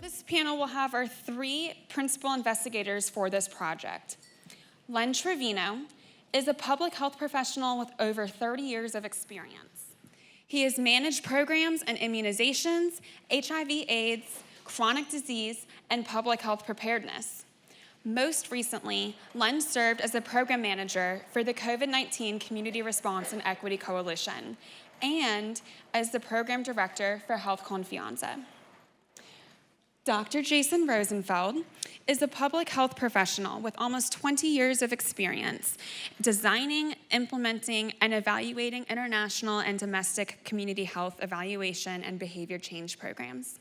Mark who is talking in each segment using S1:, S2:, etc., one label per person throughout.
S1: This panel will have our three principal investigators for this project. Len Trevino is a public health professional with over 30 years of experience. He has managed programs and immunizations, HIV/AIDS, chronic disease, and public health preparedness. Most recently, Len served as the program manager for the COVID-19 Community Response and Equity Coalition and as the program director for Health Confianza. Dr. Jason Rosenfeld is a public health professional with almost 20 years of experience designing, implementing, and evaluating international and domestic community health evaluation and behavior change programs.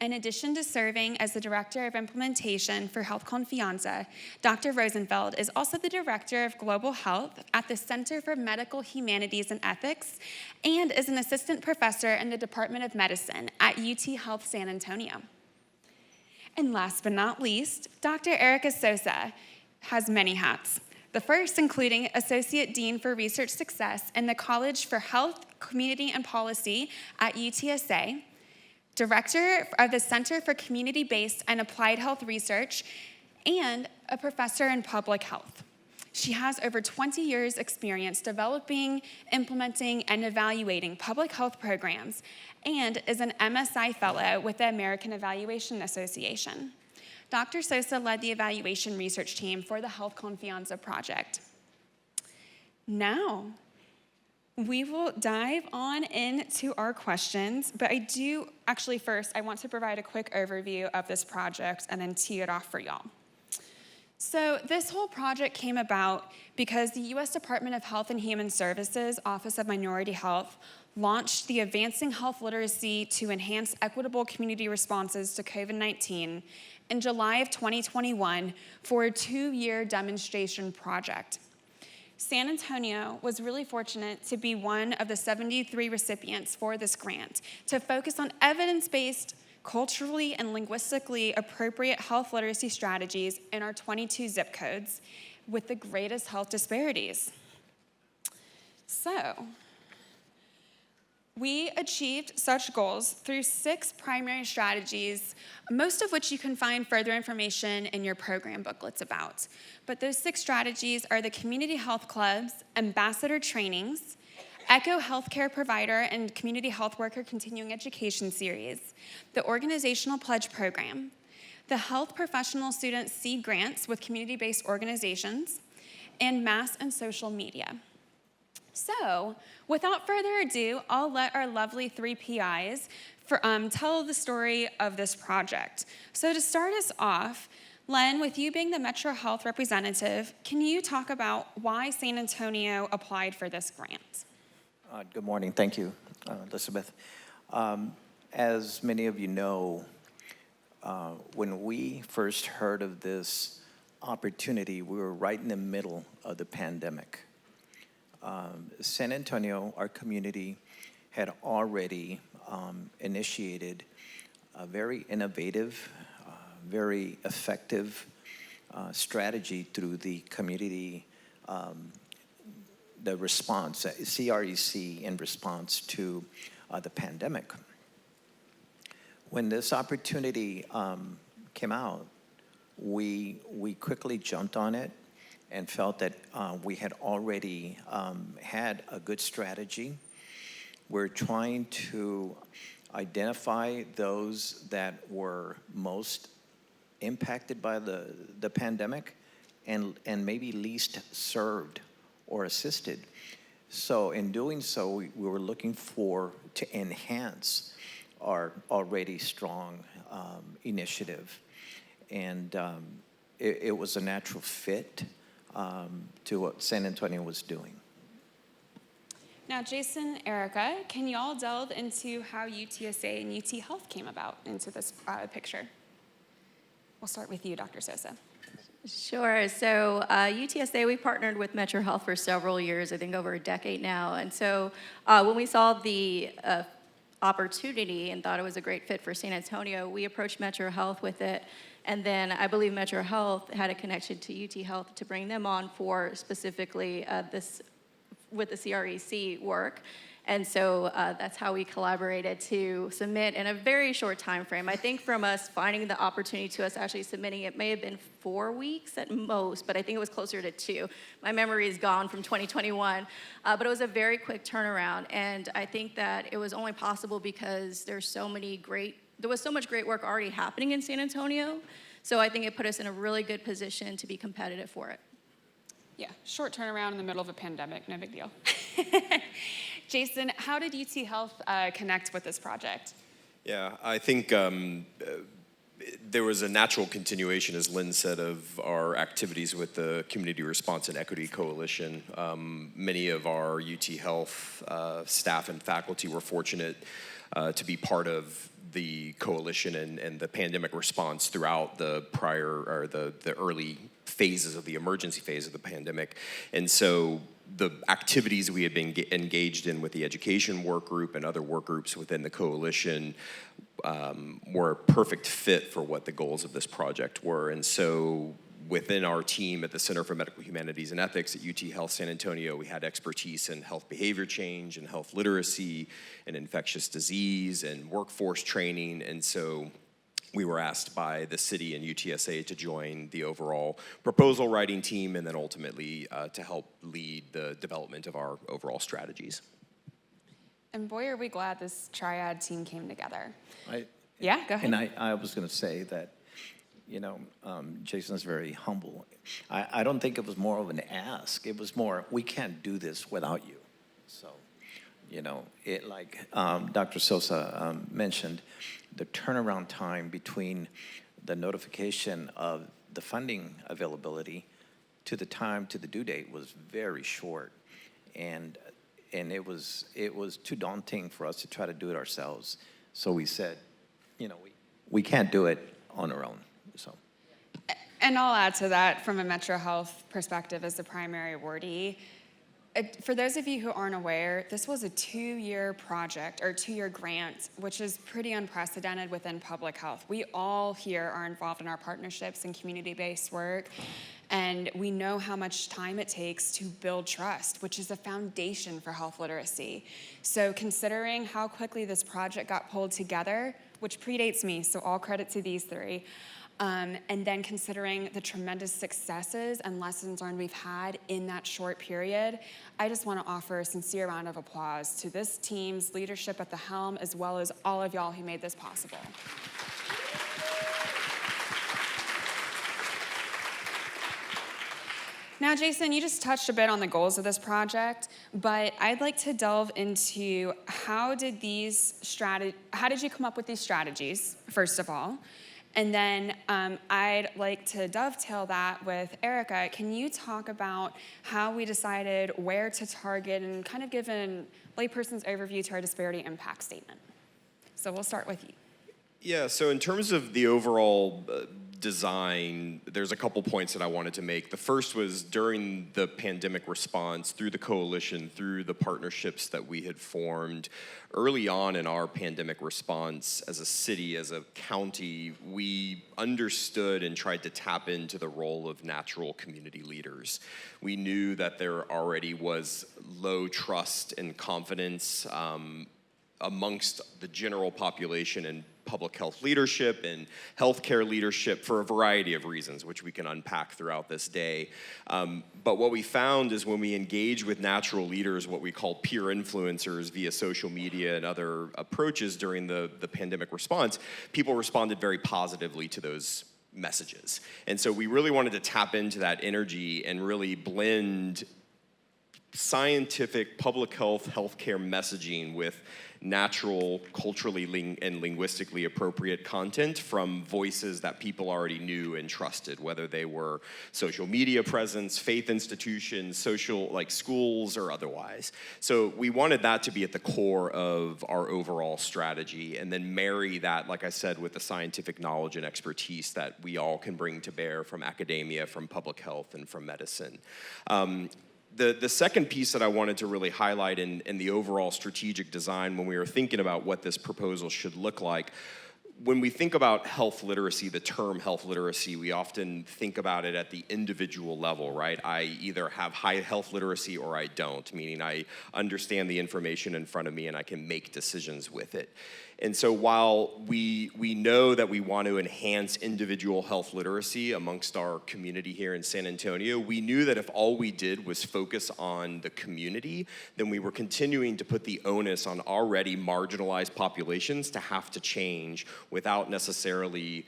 S1: In addition to serving as the Director of Implementation for Health Confianza, Dr. Rosenfeld is also the Director of Global Health at the Center for Medical Humanities and Ethics and is an Assistant Professor in the Department of Medicine at UT Health San Antonio. And last but not least, Dr. Erica Sosa has many hats. The first including Associate Dean for Research Success in the College for Health, Community, and Policy at UTSA, Director of the Center for Community-Based and Applied Health Research, and a professor in public health. She has over 20 years' experience developing, implementing, and evaluating public health programs, and is an MSI Fellow with the American Evaluation Association. Dr. Sosa led the evaluation research team for the Health Confianza project. Now, we will dive on into our questions, but first, I want to provide a quick overview of this project and then tee it off for y'all. So this whole project came about because the U.S. Department of Health and Human Services Office of Minority Health launched the Advancing Health Literacy to Enhance Equitable Community Responses to COVID-19 in July of 2021 for a 2-year demonstration project. San Antonio was really fortunate to be one of the 73 recipients for this grant to focus on evidence-based, culturally and linguistically appropriate health literacy strategies in our 22 zip codes with the greatest health disparities. So, we achieved such goals through 6 primary strategies, most of which you can find further information in your program booklets about. But those 6 strategies are the community health clubs, ambassador trainings, ECHO Healthcare Provider and Community Health Worker Continuing Education Series, the Organizational Pledge Program, the Health Professional Student Seed Grants with community-based organizations, and mass and social media. So, without further ado, I'll let our lovely 3 PIs tell the story of this project. So to start us off, Len, with you being the Metro Health representative, can you talk about why San Antonio applied for this grant?
S2: Good morning. Thank you, Elisabeth. As many of you know, when we first heard of this opportunity, we were right in the middle of the pandemic. San Antonio, our community, had already initiated a very innovative, very effective strategy through the community the response, CREC, in response to the pandemic. When this opportunity came out, we quickly jumped on it and felt that we had already had a good strategy. We're trying to identify those that were most impacted by the pandemic and maybe least served or assisted. So in doing so, we were looking to enhance our already strong initiative. And it was a natural fit to what San Antonio was doing.
S1: Now, Jason, Erica, can you all delve into how UTSA and UT Health came about into this picture? We'll start with you, Dr. Sosa.
S3: Sure. So UTSA, we partnered with Metro Health for several years, I think over a decade now. And so when we saw the opportunity and thought it was a great fit for San Antonio, we approached Metro Health with it And then I believe Metro Health had a connection to UT Health to bring them on for specifically this with the CREC work. And so that's how we collaborated to submit in a very short time frame. I think from us finding the opportunity to us actually submitting, it may have been 4 weeks at most, but I think it was closer to 2. My memory is gone from 2021, but it was a very quick turnaround. And I think that it was only possible because there was so much great work already happening in San Antonio. So I think it put us in a really good position to be competitive for it.
S1: Yeah, short turnaround in the middle of a pandemic, no big deal. Jason, how did UT Health connect with this project?
S4: Yeah, I think there was a natural continuation, as Lynn said, of our activities with the Community Response and Equity Coalition. Many of our UT Health staff and faculty were fortunate to be part of the coalition and the pandemic response throughout the early phases of the emergency phase of the pandemic. And so the activities we had been engaged in with the education work group and other work groups within the coalition were a perfect fit for what the goals of this project were. And so within our team at the Center for Medical Humanities and Ethics at UT Health San Antonio, we had expertise in health behavior change and health literacy and infectious disease and workforce training. And so we were asked by the city and UTSA to join the overall proposal writing team and then ultimately to help lead the development of our overall strategies.
S1: And boy, are we glad this triad team came together.
S2: Yeah,
S1: go ahead.
S2: And I was going to say that, Jason's very humble. I don't think it was more of an ask. It was more, we can't do this without you. So, Dr. Sosa mentioned, the turnaround time between the notification of the funding availability to the time to the due date was very short. And it was too daunting for us to try to do it ourselves. So we said, we can't do it on our own. So.
S1: And I'll add to that from a Metro Health perspective as the primary awardee. For those of you who aren't aware, this was a 2-year project or 2-year grant, which is pretty unprecedented within public health. We all here are involved in our partnerships and community-based work, and we know how much time it takes to build trust, which is a foundation for health literacy. So considering how quickly this project got pulled together, which predates me, so all credit to these 3, and then considering the tremendous successes and lessons learned we've had in that short period, I just want to offer a sincere round of applause to this team's leadership at the helm, as well as all of y'all who made this possible. Now, Jason, you just touched a bit on the goals of this project, but I'd like to delve into how did you come up with these strategies, first of all? And then I'd like to dovetail that with Erica. Can you talk about how we decided where to target and kind of give a layperson's overview to our disparity impact statement? So we'll start with you.
S4: Yeah, so in terms of the overall design, there's a couple points that I wanted to make. The first was during the pandemic response, through the coalition, through the partnerships that we had formed, early on in our pandemic response as a city, as a county, we understood and tried to tap into the role of natural community leaders. We knew that there already was low trust and confidence amongst the general population and public health leadership and healthcare leadership for a variety of reasons, which we can unpack throughout this day. But what we found is when we engage with natural leaders, what we call peer influencers via social media and other approaches during the pandemic response, people responded very positively to those messages. And so we really wanted to tap into that energy and really blend scientific public health, healthcare messaging with natural, culturally and linguistically appropriate content from voices that people already knew and trusted, whether they were social media presence, faith institutions, social, like schools or otherwise. So we wanted that to be at the core of our overall strategy, and then marry that, like I said, with the scientific knowledge and expertise that we all can bring to bear from academia, from public health, and from medicine. The second piece that I wanted to really highlight in the overall strategic design when we were thinking about what this proposal should look like when we think about health literacy, the term health literacy, we often think about it at the individual level, right? I either have high health literacy or I don't, meaning I understand the information in front of me and I can make decisions with it. And so while we know that we want to enhance individual health literacy amongst our community here in San Antonio, we knew that if all we did was focus on the community, then we were continuing to put the onus on already marginalized populations to have to change without necessarily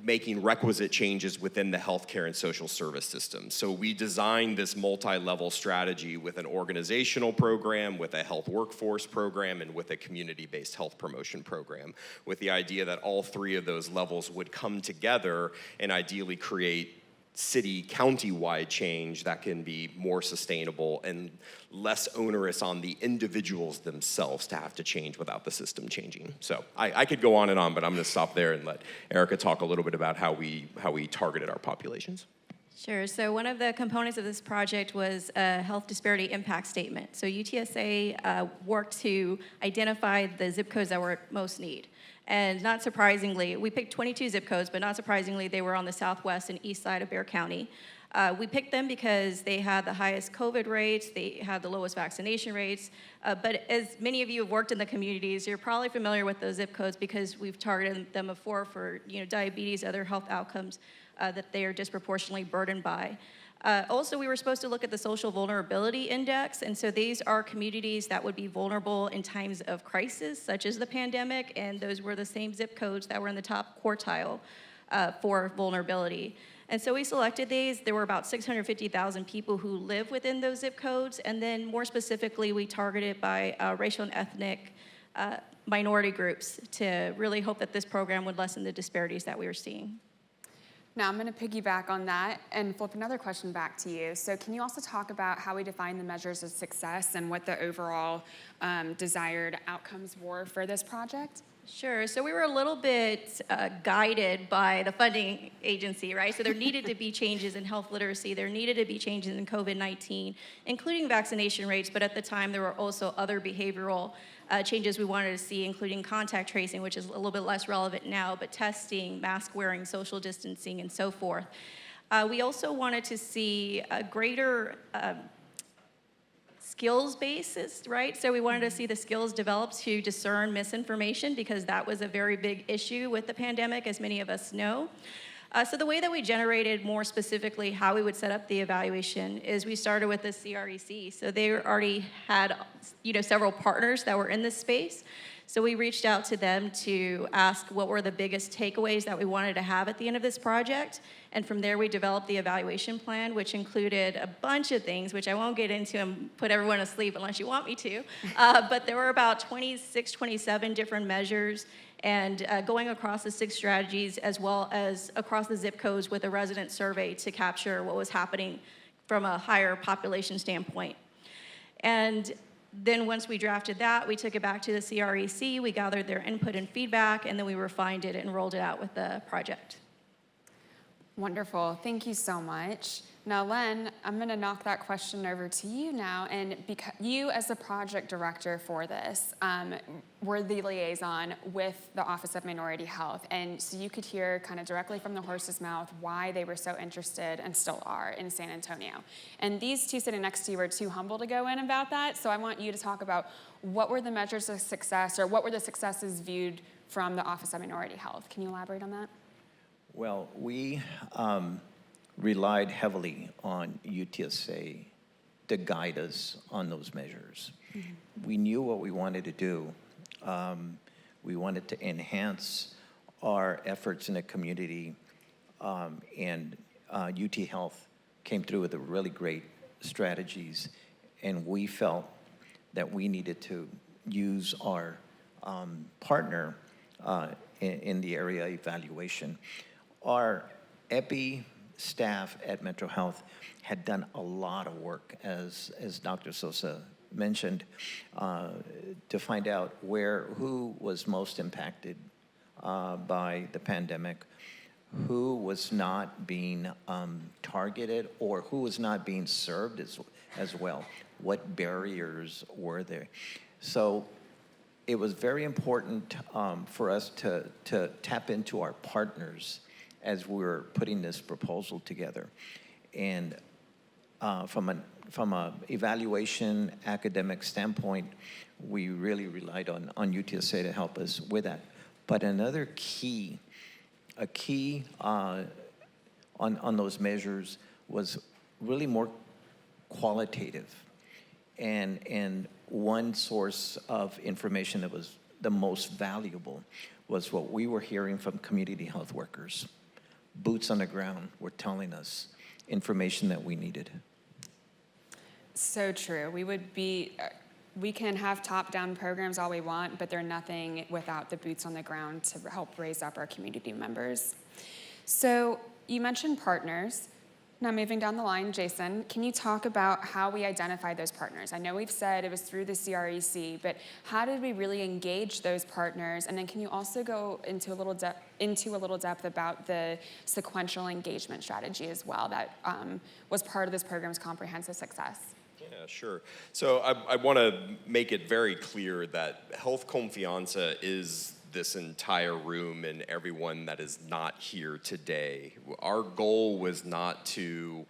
S4: making requisite changes within the healthcare and social service system. So we designed this multi-level strategy with an organizational program, with a health workforce program, and with a community-based health promotion program, with the idea that all three of those levels would come together and ideally create city, county-wide change that can be more sustainable and less onerous on the individuals themselves to have to change without the system changing. So I could go on, but I'm going to stop there and let Erica talk a little bit about how we targeted our populations.
S3: Sure. So one of the components of this project was a health disparity impact statement. So UTSA worked to identify the zip codes that were at most need. And not surprisingly, we picked 22 zip codes, but not surprisingly, they were on the southwest and east side of Bexar County. We picked them because they had the highest COVID rates, they had the lowest vaccination rates, but as many of you have worked in the communities, you're probably familiar with those zip codes because we've targeted them before for diabetes, other health outcomes that they are disproportionately burdened by. Also, we were supposed to look at the social vulnerability index, and so these are communities that would be vulnerable in times of crisis, such as the pandemic, and those were the same zip codes that were in the top quartile for vulnerability. And so we selected these. There were about 650,000 people who live within those zip codes, and then more specifically, we targeted by racial and ethnic minority groups to really hope that this program would lessen the disparities that we were seeing.
S1: Now I'm going to piggyback on that and flip another question back to you. So can you also talk about how we define the measures of success and what the overall desired outcomes were for this project?
S3: Sure. So we were a little bit guided by the funding agency, right? So there needed to be changes in health literacy. There needed to be changes in COVID-19, including vaccination rates. But at the time, there were also other behavioral changes we wanted to see, including contact tracing, which is a little bit less relevant now, but testing, mask wearing, social distancing, and so forth. We also wanted to see a greater skills basis, right? So we wanted to see the skills developed to discern misinformation because that was a very big issue with the pandemic, as many of us know. So the way that we generated more specifically how we would set up the evaluation is we started with the CREC. So they already had, several partners that were in this space. So we reached out to them to ask what were the biggest takeaways that we wanted to have at the end of this project. And from there, we developed the evaluation plan, which included a bunch of things, which I won't get into and put everyone to sleep unless you want me to. But there were about 26, 27 different measures and going across the 6 strategies as well as across the zip codes with a resident survey to capture what was happening from a higher population standpoint. And then once we drafted that, we took it back to the CREC, we gathered their input and feedback, and then we refined it and rolled it out with the project.
S1: Wonderful. Thank you so much. Now, Len, I'm going to knock that question over to you now. And because you, as the project director for this, were the liaison with the Office of Minority Health. And so you could hear kind of directly from the horse's mouth why they were so interested and still are in San Antonio. And these two sitting next to you were too humble to go in about that. So I want you to talk about what were the measures of success or what were the successes viewed from the Office of Minority Health. Can you elaborate on that?
S2: Well, we relied heavily on UTSA to guide us on those measures. Mm-hmm. We knew what we wanted to do. We wanted to enhance our efforts in the community, and UT Health came through with a really great strategies, and we felt that we needed to use our partner in the area evaluation. Our EPI staff at Metro Health had done a lot of work, as Dr. Sosa mentioned, to find out who was most impacted by the pandemic, who was not being targeted, or who was not being served as well. What barriers were there? So it was very important for us to tap into our partners as we were putting this proposal together. And from an evaluation academic standpoint, we really relied on UTSA to help us with that. But another key on those measures was really more qualitative. And one source of information that was the most valuable was what we were hearing from community health workers. Boots on the ground were telling us information that we needed.
S1: So true. We can have top-down programs all we want, but they're nothing without the boots on the ground to help raise up our community members. So you mentioned partners. Now moving down the line, Jason, can you talk about how we identified those partners? I know we've said it was through the CREC, but how did we really engage those partners? And then can you also go into a little depth about the sequential engagement strategy as well that was part of this program's comprehensive success?
S4: Yeah, sure. So I want to make it very clear that Health Confianza is this entire room and everyone that is not here today. Our goal was not to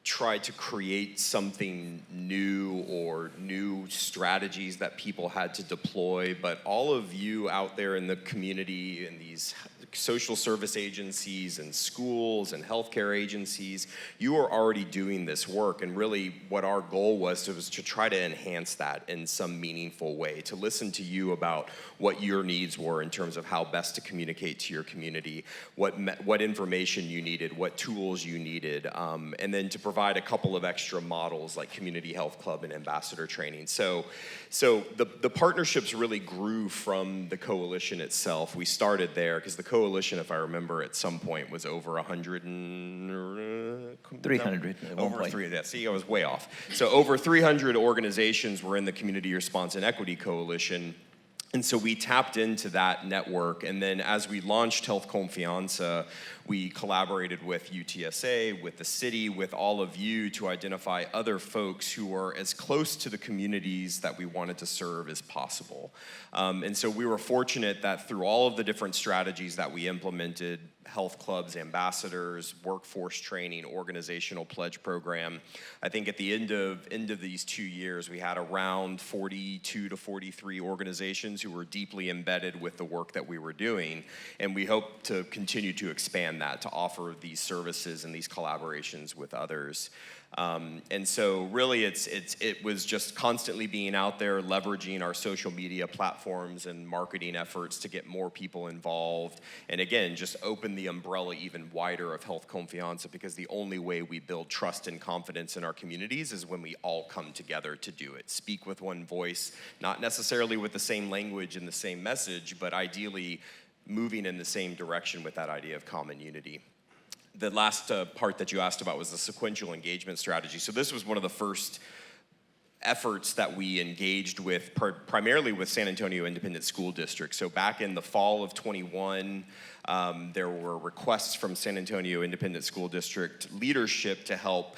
S4: try to create something new or new strategies that people had to deploy, but all of you out there in the community, in these social service agencies and schools and healthcare agencies, you are already doing this work. And really what our goal was to try to enhance that in some meaningful way, to listen to you about what your needs were in terms of how best to communicate to your community, what information you needed, what tools you needed, and then to provide a couple of extra models like Community Health Club and ambassador training. So the partnerships really grew from the coalition itself. We started there because the coalition, if I remember, at some point was over 100 and...
S2: 300 at one point.
S4: 300, see, I was way off. So over 300 organizations were in the Community Response and Equity Coalition. And so we tapped into that network, and then as we launched Health Confianza, we collaborated with UTSA, with the city, with all of you to identify other folks who are as close to the communities that we wanted to serve as possible. And so we were fortunate that through all of the different strategies that we implemented, health clubs, ambassadors, workforce training, organizational pledge program, I think at the end of these 2 years, we had around 42 to 43 organizations who were deeply embedded with the work that we were doing. And we hope to continue to expand that, to offer these services and these collaborations with others. And so really it was just constantly being out there, leveraging our social media platforms and marketing efforts to get more people involved. And again, just open the umbrella even wider of Health Confianza, because the only way we build trust and confidence in our communities is when we all come together to do it. Speak with one voice, not necessarily with the same language and the same message, but ideally moving in the same direction with that idea of common unity. The last part that you asked about was the sequential engagement strategy. So this was one of the first efforts that we engaged with, primarily with San Antonio Independent School District. So back in the fall of 21, there were requests from San Antonio Independent School District leadership to help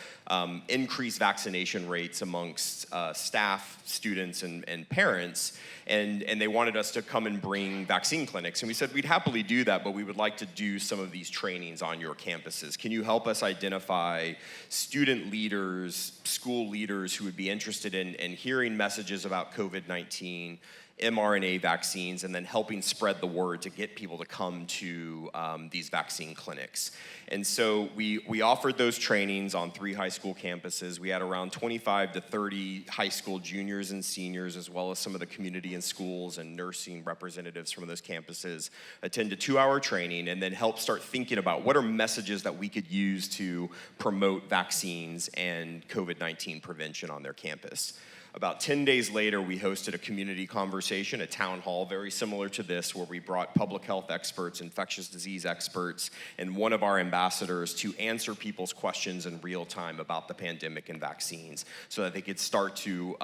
S4: increase vaccination rates amongst staff, students, and parents. And they wanted us to come and bring vaccine clinics. And we said we'd happily do that, but we would like to do some of these trainings on your campuses. Can you help us identify student leaders, school leaders who would be interested in hearing messages about COVID-19, mRNA vaccines, and then helping spread the word to get people to come to these vaccine clinics. And so we offered those trainings on 3 high school campuses. We had around 25 to 30 high school juniors and seniors, as well as some of the community and schools and nursing representatives from those campuses attend a 2-hour training and then help start thinking about what are messages that we could use to promote vaccines and COVID-19 prevention on their campus. About 10 days later, we hosted a community conversation, a town hall very similar to this, where we brought public health experts, infectious disease experts, and one of our ambassadors to answer people's questions in real time about the pandemic and vaccines so that they could start to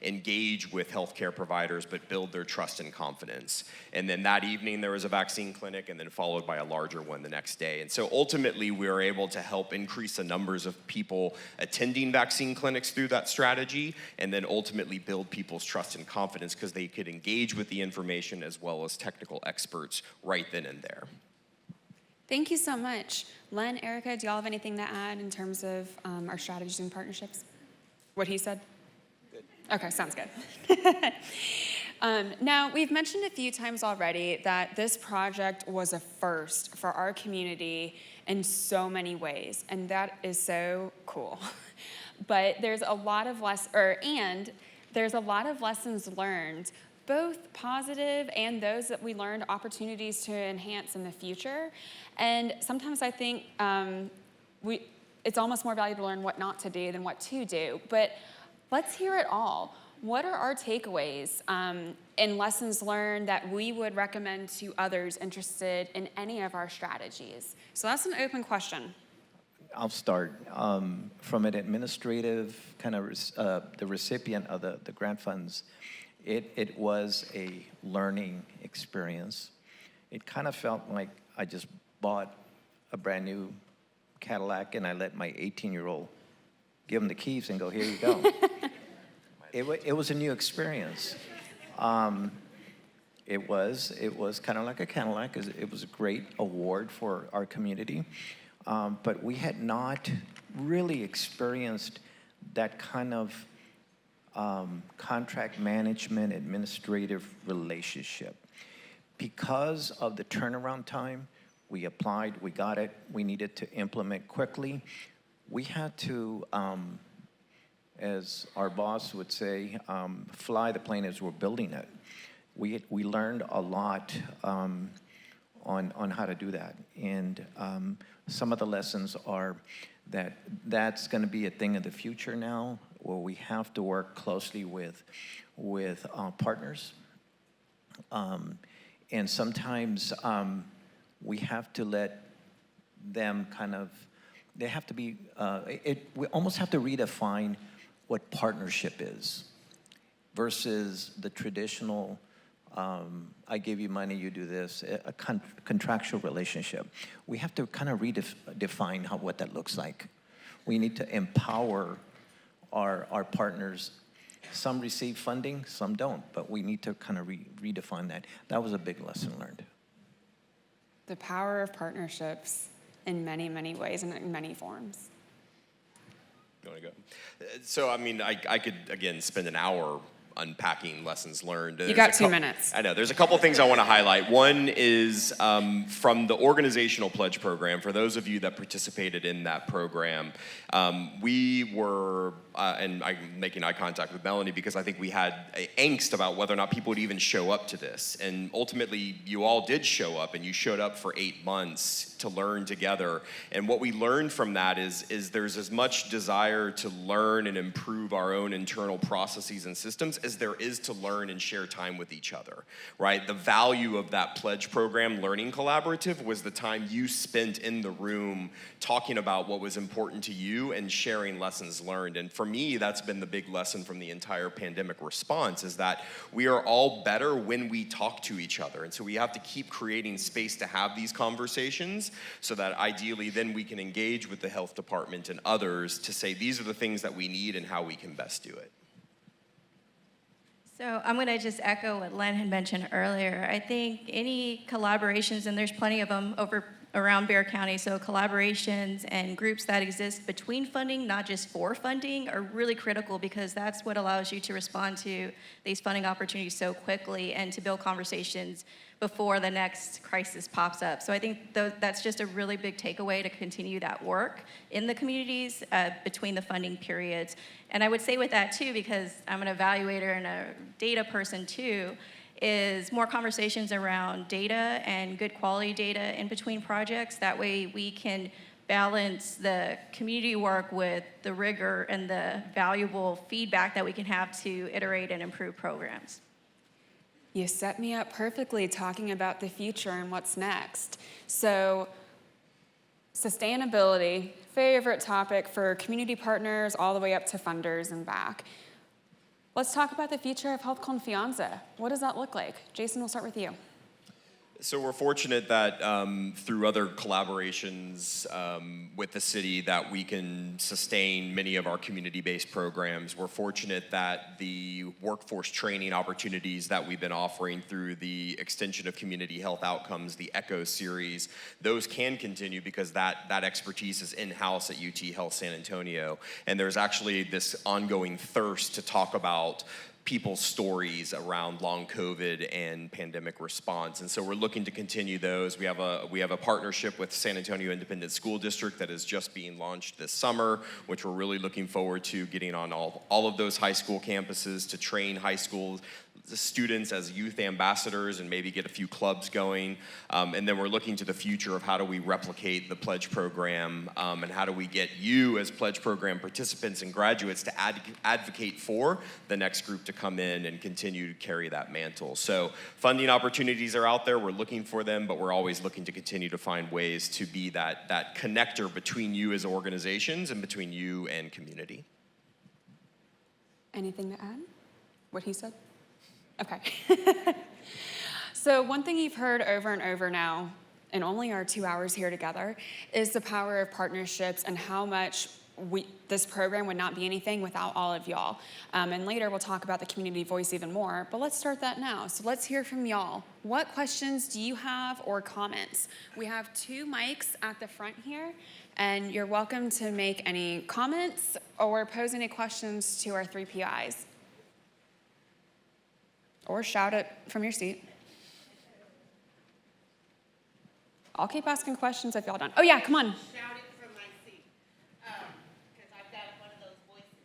S4: engage with healthcare providers but build their trust and confidence. And then that evening, there was a vaccine clinic, and then followed by a larger one the next day. And so ultimately, we were able to help increase the numbers of people attending vaccine clinics through that strategy, and then and ultimately build people's trust and confidence because they could engage with the information as well as technical experts right then and there.
S1: Thank you so much. Len, Erica, do y'all have anything to add in terms of our strategies and partnerships? What he said? Good. Okay, sounds good. Now, we've mentioned a few times already that this project was a first for our community in so many ways, and that is so cool. But there's a lot of there's a lot of lessons learned, both positive and those that we learned opportunities to enhance in the future. And sometimes I think it's almost more valuable to learn what not to do than what to do. But let's hear it all. What are our takeaways and lessons learned that we would recommend to others interested in any of our strategies? So that's an open question.
S2: I'll start. From an administrative kind of the recipient of the grant funds, it was a learning experience. It kind of felt like I just bought a brand new Cadillac and I let my 18-year-old give him the keys and go, here you go. It was a new experience. It was kind of like a Cadillac. It was a great award for our community. But we had not really experienced that kind of contract management administrative relationship. Because of the turnaround time, we applied, we got it, we needed to implement quickly. We had to, as our boss would say, fly the plane as we're building it. We learned a lot on how to do that. And some of the lessons are that that's going to be a thing of the future now, where we have to work closely with partners. And sometimes we have to let them kind of, they have to be, we almost have to redefine what partnership is versus the traditional, I give you money, you do this, a contractual relationship. We have to kind of redefine what that looks like. We need to empower our partners. Some receive funding, some don't, but we need to kind of redefine that. That was a big lesson learned.
S1: The power of partnerships in many, many ways and in many forms.
S4: You want to go? So, I mean, I could, again, spend an hour unpacking lessons learned.
S1: You got 2 minutes.
S4: I know. There's a couple things I want to highlight. One is from the organizational pledge program. For those of you that participated in that program, we were, and I'm making eye contact with Melanie because I think we had angst about whether or not people would even show up to this. And ultimately, you all did show up, and you showed up for 8 months to learn together. And what we learned from that is there's as much desire to learn and improve our own internal processes and systems as there is to learn and share time with each other, right? The value of that pledge program, Learning Collaborative, was the time you spent in the room talking about what was important to you and sharing lessons learned. And for me, that's been the big lesson from the entire pandemic response, is that we are all better when we talk to each other. And so we have to keep creating space to have these conversations so that ideally then we can engage with the health department and others to say these are the things that we need and how we can best do it.
S3: So I'm going to just echo what Len had mentioned earlier. I think any collaborations, and there's plenty of them around Bexar County, so collaborations and groups that exist between funding, not just for funding, are really critical because that's what allows you to respond to these funding opportunities so quickly and to build conversations before the next crisis pops up. So I think that's just a really big takeaway to continue that work in the communities between the funding periods. And I would say with that too, because I'm an evaluator and a data person too, is more conversations around data and good quality data in between projects. That way we can balance the community work with the rigor and the valuable feedback that we can have to iterate and improve programs.
S1: You set me up perfectly talking about the future and what's next. So, sustainability, favorite topic for community partners all the way up to funders and back. Let's talk about the future of Health Confianza. What does that look like? Jason, we'll start with you.
S4: So we're fortunate that through other collaborations with the city that we can sustain many of our community-based programs. We're fortunate that the workforce training opportunities that we've been offering through the extension of community health outcomes, the ECHO series, those can continue because that expertise is in-house at UT Health San Antonio. And there's actually this ongoing thirst to talk about people's stories around long COVID and pandemic response. And so we're looking to continue those. We have a partnership with San Antonio Independent School District that is just being launched this summer, which we're really looking forward to getting on all of those high school campuses to train high school students as youth ambassadors and maybe get a few clubs going. And then we're looking to the future of how do we replicate the Pledge program and how do we get you as Pledge program participants and graduates to advocate for the next group to come in and continue to carry that mantle. So funding opportunities are out there. We're looking for them, but we're always looking to continue to find ways to be that connector between you as organizations and between you and community.
S1: Anything to add? What he said? Okay. So one thing you've heard over and over now, in only our 2 hours here together, is the power of partnerships and how much this program would not be anything without all of y'all. And later we'll talk about the community voice even more, but let's start that now. So let's hear from y'all. What questions do you have or comments? We have 2 mics at the front here, and you're welcome to make any comments or pose any questions to our 3 PIs. Or shout it from your seat. I'll keep asking questions if y'all done. Oh yeah, come on.
S5: Shout it from my seat, because I've got one of those voices.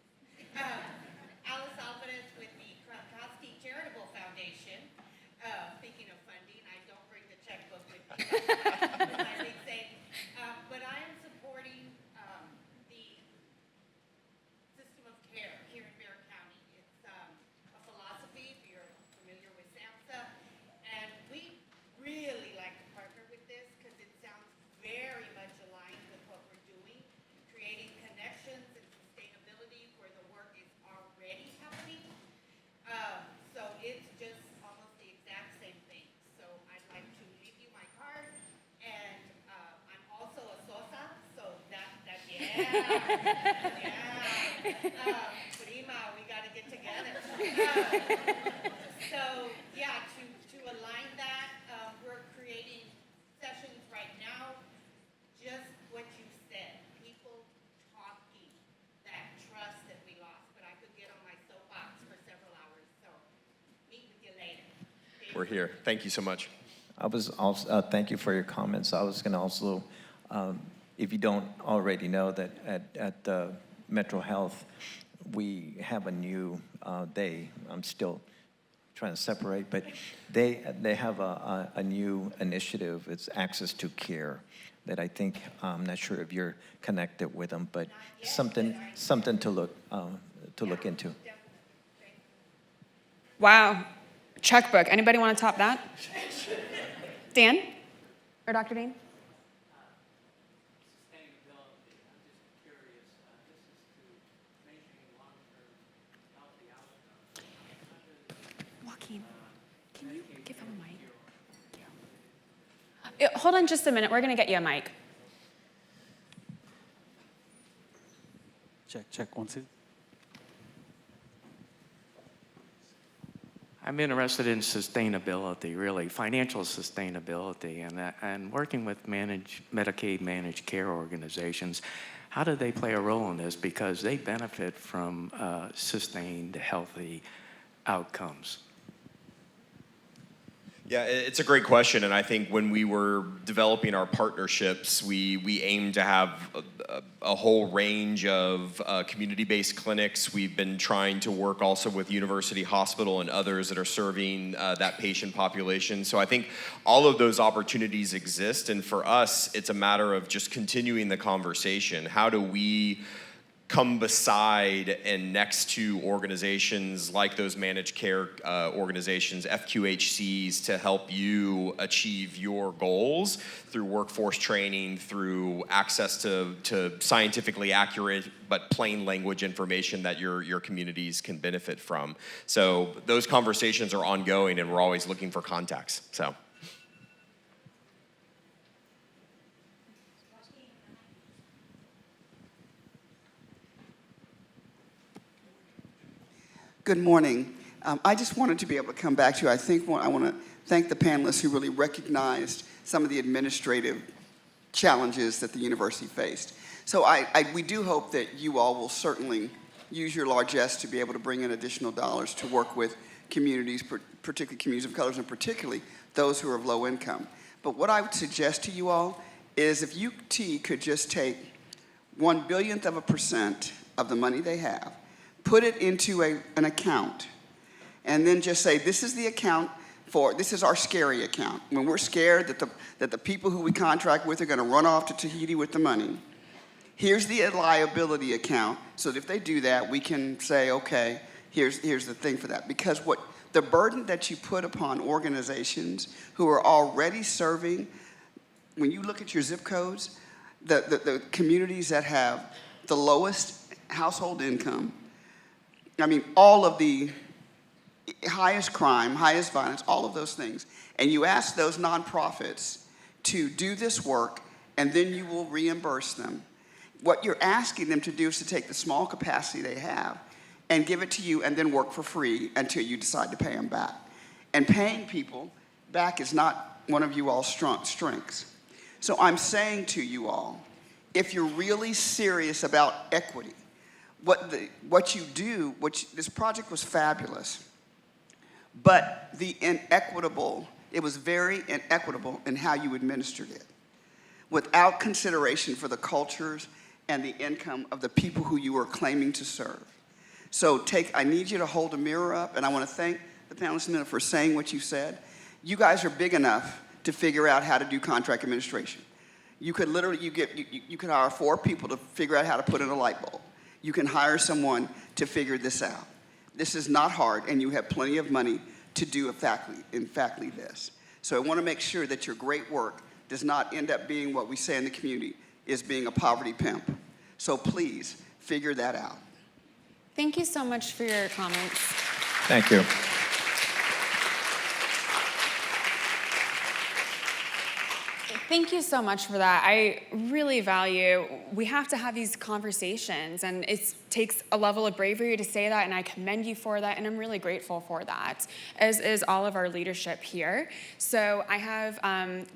S5: Elisabeth with the Kronkowski Charitable Foundation. Speaking of funding, I don't bring the checkbook with me. My big thing. But I am supporting the system of care here in Bexar County. It's a philosophy, if you're familiar with SAMHSA, and we really like to partner with this because it sounds very much aligned with what we're doing, creating connections and sustainability where the work is already happening. So it's just almost the exact same thing. So I'd like to leave you my card, and I'm also a Sosa, so yeah. Prima, we got to get together. So yeah, to align that, we're creating sessions right now, just what you said, people talking, that trust that we lost. But I could get on my soapbox for several hours, so meet with you later.
S4: We're here. Thank you so much.
S2: I was also, thank you for your comments. I was going to also, if you don't already know, that at Metro Health, we have a new, I'm still trying to separate, but they have a new initiative. It's Access to Care that I think, I'm not sure if you're connected with them, but something to look into.
S1: Wow, checkbook. Anybody want to top that? Dan or Dr. Dean?
S6: Sustainability. I'm just curious. This is to measuring long-term healthy outcomes.
S1: Joaquin, can you give him a mic? Yeah, hold on just a minute. We're going to get you a mic.
S6: Check, 1, 2. I'm interested in sustainability, really, financial sustainability, and working with Medicaid managed care organizations. How do they play a role in this? Because they benefit from sustained, healthy outcomes.
S4: Yeah, it's a great question, and I think when we were developing our partnerships, we aimed to have a whole range of community-based clinics. We've been trying to work also with University Hospital and others that are serving that patient population. So I think all of those opportunities exist, and for us, it's a matter of just continuing the conversation. How do we come beside and next to organizations like those managed care organizations, FQHCs, to help you achieve your goals through workforce training, through access to scientifically accurate but plain language information that your communities can benefit from. So those conversations are ongoing, and we're always looking for contacts. So.
S7: Good morning. I just wanted to be able to come back to you. I want to thank the panelists who really recognized some of the administrative challenges that the university faced. So we do hope that you all will certainly use your largesse to be able to bring in additional dollars to work with communities, particularly communities of colors, and particularly those who are of low income. But what I would suggest to you all is if UT could just take 1/1,000,000,000% of the money they have, put it into an account, and then just say, this is the account this is our scary account. When we're scared that the people who we contract with are going to run off to Tahiti with the money, here's the liability account, so that if they do that, we can say, okay, here's the thing for that. Because the burden that you put upon organizations who are already serving, when you look at your zip codes, the communities that have the lowest household income, I mean, all of the highest crime, highest violence, all of those things, and you ask those nonprofits to do this work, and then you will reimburse them. What you're asking them to do is to take the small capacity they have and give it to you and then work for free until you decide to pay them back. And paying people back is not one of you all's strengths. So I'm saying to you all, if you're really serious about equity, what you do, this project was fabulous, but it was very inequitable in how you administered it, without consideration for the cultures and the income of the people who you are claiming to serve. So I need you to hold a mirror up, and I want to thank the panelists for saying what you said. You guys are big enough to figure out how to do contract administration. You could literally, you could hire 4 people to figure out how to put in a light bulb. You can hire someone to figure this out. This is not hard, and you have plenty of money to do exactly this. So I want to make sure that your great work does not end up being what we say in the community is being a poverty pimp. So please figure that out.
S1: Thank you so much for your comments.
S2: Thank you.
S1: Thank you so much for that. I really value, we have to have these conversations, and it takes a level of bravery to say that, and I commend you for that, and I'm really grateful for that, as is all of our leadership here. So I have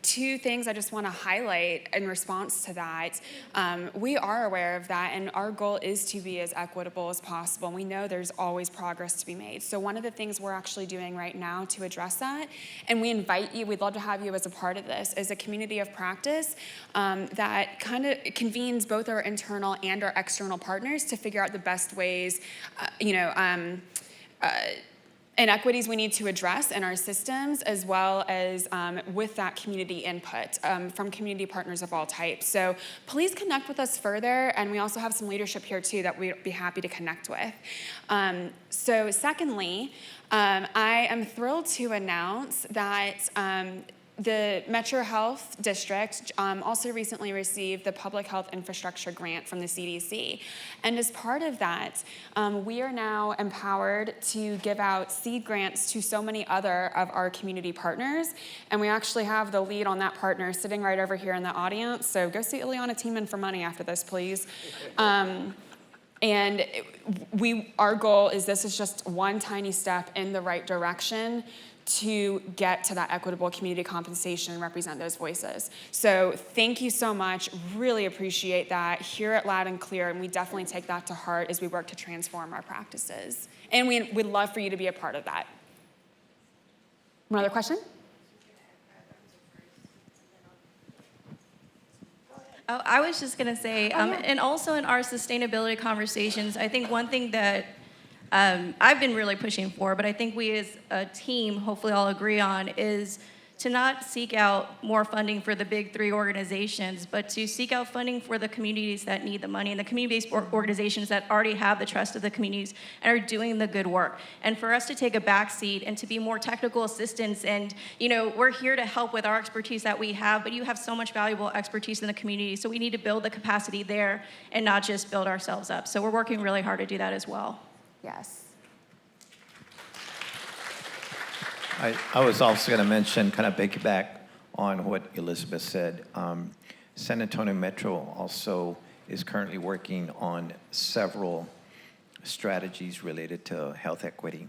S1: 2 things I just want to highlight in response to that. We are aware of that, and our goal is to be as equitable as possible. We know there's always progress to be made. So one of the things we're actually doing right now to address that, and we invite you, we'd love to have you as a part of this, is a community of practice that kind of convenes both our internal and our external partners to figure out the best ways, inequities we need to address in our systems, as well as with that community input from community partners of all types. So please connect with us further, and we also have some leadership here too that we'd be happy to connect with. So secondly, I am thrilled to announce that the Metro Health District also recently received the Public Health Infrastructure Grant from the CDC. And as part of that, we are now empowered to give out seed grants to so many other of our community partners. And we actually have the lead on that partner sitting right over here in the audience. So go see Ileana Tiemann for money after this, please. And our goal is this is just one tiny step in the right direction to get to that equitable community compensation and represent those voices. So thank you so much. Really appreciate that. Hear it loud and clear, and we definitely take that to heart as we work to transform our practices. And we'd love for you to be a part of that. Another question?
S3: Oh, I was just going to say, and also in our sustainability conversations, I think one thing that I've been really pushing for, but I think we as a team hopefully all agree on, is to not seek out more funding for the big 3 organizations, but to seek out funding for the communities that need the money and the community-based organizations that already have the trust of the communities and are doing the good work. And for us to take a back seat and to be more technical assistance, and we're here to help with our expertise that we have, but you have so much valuable expertise in the community, so we need to build the capacity there and not just build ourselves up. So we're working really hard to do that as well.
S1: Yes.
S2: I was also going to mention, kind of piggyback on what Elisabeth said. San Antonio Metro also is currently working on several strategies related to health equity.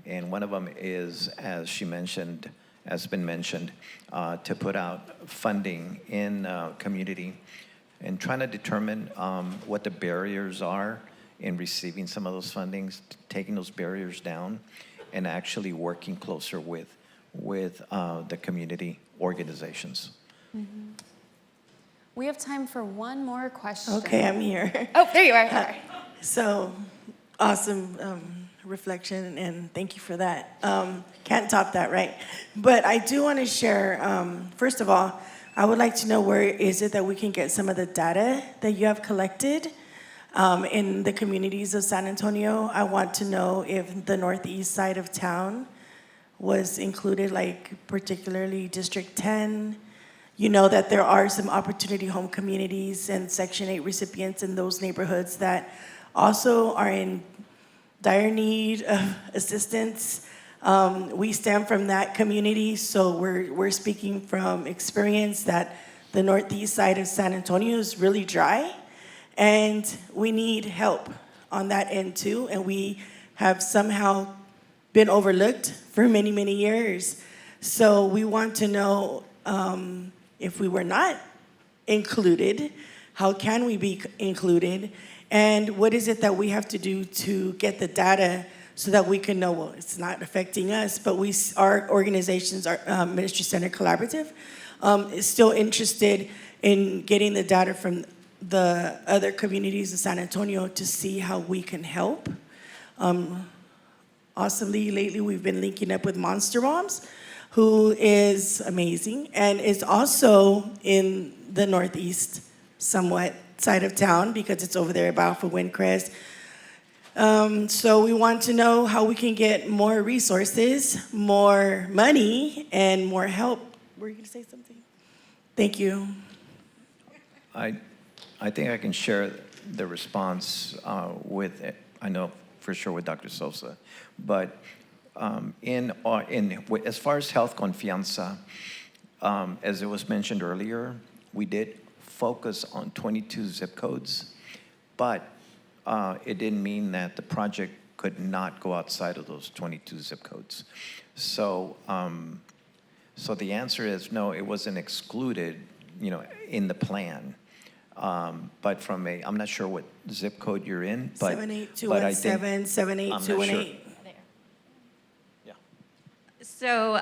S2: And one of them is, as she mentioned, has been mentioned, to put out funding in community and trying to determine what the barriers are in receiving some of those fundings, taking those barriers down, and actually working closer with the community organizations.
S1: Mm-hmm. We have time for one more question.
S8: Okay, I'm here.
S1: Oh, there you are. Sorry.
S8: So, awesome reflection, and thank you for that. Can't top that, right? But I do want to share, first of all, I would like to know where is it that we can get some of the data that you have collected in the communities of San Antonio. I want to know if the northeast side of town was included, like particularly District 10. You know that there are some opportunity home communities and Section 8 recipients in those neighborhoods that also are in dire need of assistance. We stem from that community, so we're speaking from experience that the northeast side of San Antonio is really dry, and we need help on that end too, and we have somehow been overlooked for many, many years. So we want to know if we were not included, how can we be included? And what is it that we have to do to get the data so that we can know, well, it's not affecting us, but our organizations, our Ministry Center Collaborative, is still interested in getting the data from the other communities of San Antonio to see how we can help. Awesomely, lately we've been linking up with Monster Moms, who is amazing and is also in the northeast somewhat side of town because it's over there by Alpha Windcrest. So we want to know how we can get more resources, more money, and more help. Were you going to say something? Thank you.
S2: I think I can share the response with, I know for sure with Dr. Sosa, but as far as Health Confianza, as it was mentioned earlier, we did focus on 22 zip codes, but it didn't mean that the project could not go outside of those 22 zip codes. So, so the answer is no, it wasn't excluded, in the plan. But from I'm not sure what zip code you're in, but
S8: 78217, 78218.
S3: So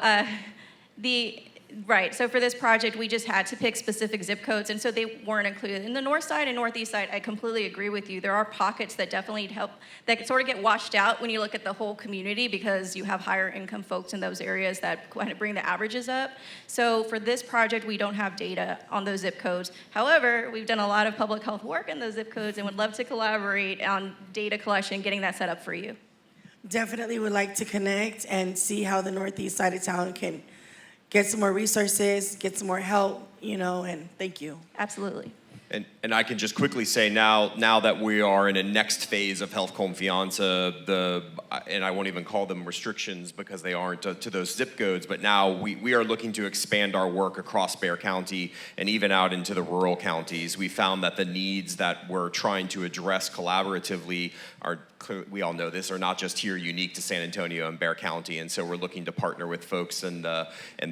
S3: so for this project, we just had to pick specific zip codes, and so they weren't included. In the north side and northeast side, I completely agree with you. There are pockets that definitely help, that sort of get washed out when you look at the whole community because you have higher income folks in those areas that kind of bring the averages up. So for this project, we don't have data on those zip codes. However, we've done a lot of public health work in those zip codes and would love to collaborate on data collection, getting that set up for you.
S8: Definitely would like to connect and see how the northeast side of town can get some more resources, get some more help, and thank you.
S3: Absolutely.
S4: And I can just quickly say now that we are in a next phase of Health Confianza, and I won't even call them restrictions because they aren't to those zip codes, but now we are looking to expand our work across Bexar County and even out into the rural counties. We found that the needs that we're trying to address collaboratively are, we all know this, are not just here unique to San Antonio and Bexar County, and so we're looking to partner with folks in the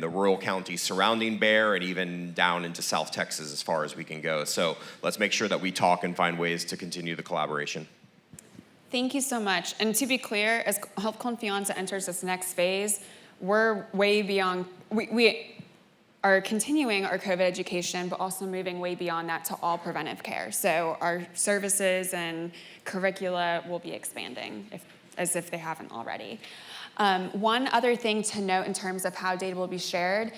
S4: rural counties surrounding Bexar and even down into South Texas as far as we can go. So let's make sure that we talk and find ways to continue the collaboration.
S1: Thank you so much. And to be clear, as Health Confianza enters this next phase, we're way beyond, we are continuing our COVID education, but also moving way beyond that to all preventive care. So our services and curricula will be expanding as if they haven't already. One other thing to note in terms of how data will be shared,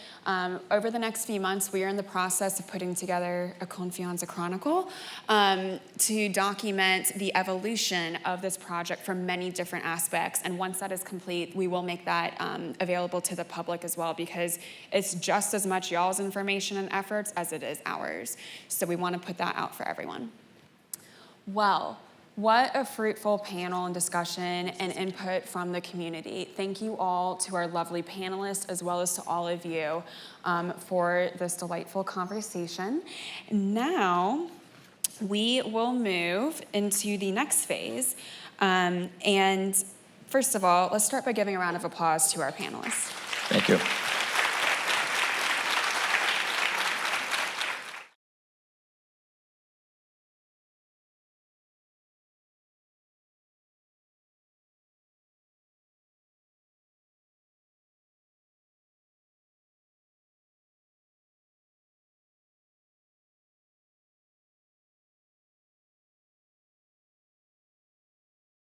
S1: over the next few months, we are in the process of putting together a Confianza Chronicle to document the evolution of this project from many different aspects. And once that is complete, we will make that available to the public as well, because it's just as much y'all's information and efforts as it is ours. So we want to put that out for everyone. Well, what a fruitful panel and discussion and input from the community. Thank you all to our lovely panelists as well as to all of you for this delightful conversation. Now, we will move into the next phase. And first of all, let's start by giving a round of applause to our panelists.
S2: Thank you.